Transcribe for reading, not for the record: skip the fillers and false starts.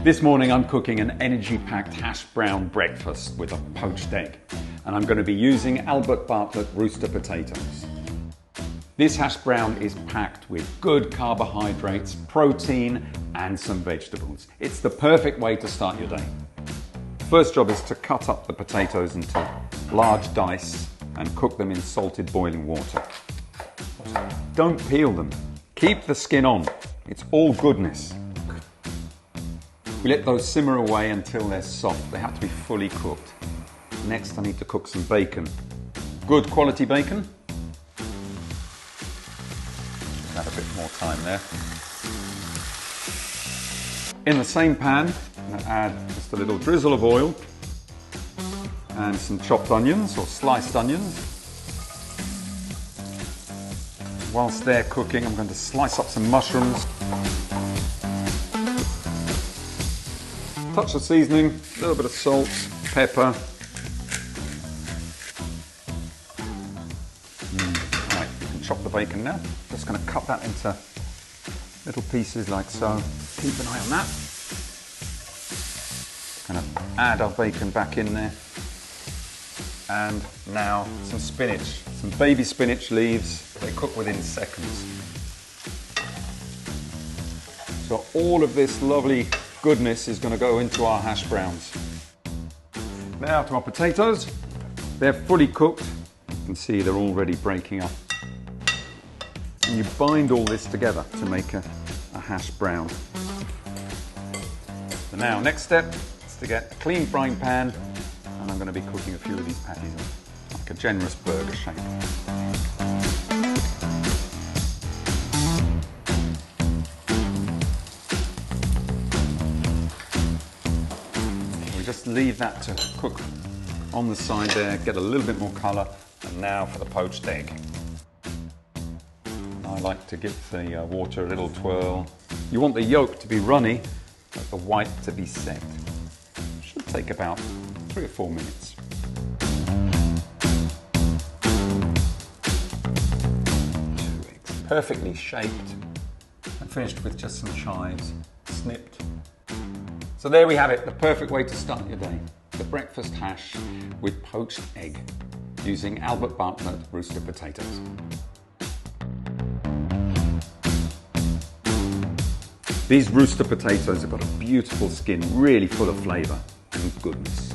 This morning I'm cooking an energy-packed hash brown breakfast with a poached egg, and I'm going to be using Albert Bartlett rooster potatoes. This hash brown is packed with good carbohydrates, protein and some vegetables. It's the perfect way to start your day. First job is to cut up the potatoes into large dice and cook them in salted boiling water. Don't peel them, keep the skin on, it's all goodness. We let those simmer away until they're soft. They have to be fully cooked. Next, I need to cook some bacon. Good quality bacon. Add a bit more time there. In the same pan, I'm going to add just a little drizzle of oil and some chopped onions or sliced onions. Whilst they're cooking, I'm going to slice up some mushrooms. Touch of seasoning, a little bit of salt, pepper. Right, you can chop the bacon now. Just going to cut that into little pieces like so. Keep an eye on that. Going to add our bacon back in there. And now some spinach, some baby spinach leaves. They cook within seconds. So all of this lovely goodness is going to go into our hash browns. Now to our potatoes. They're fully cooked. You can see they're already breaking up. And you bind all this together to make a hash brown. So now, next step is to get a clean frying pan, and I'm going to be cooking a few of these patties in, like a generous burger shape. Just leave that to cook on the side there, get a little bit more colour, and now for the poached egg. I like to give the water a little twirl. You want the yolk to be runny, but the white to be set. Should take about 3 or 4 minutes. 2 eggs, perfectly shaped, and finished with just some chives, snipped. So there we have it, the perfect way to start your day. The breakfast hash with poached egg, using Albert Bartlett rooster potatoes. These rooster potatoes have got a beautiful skin, really full of flavour and goodness.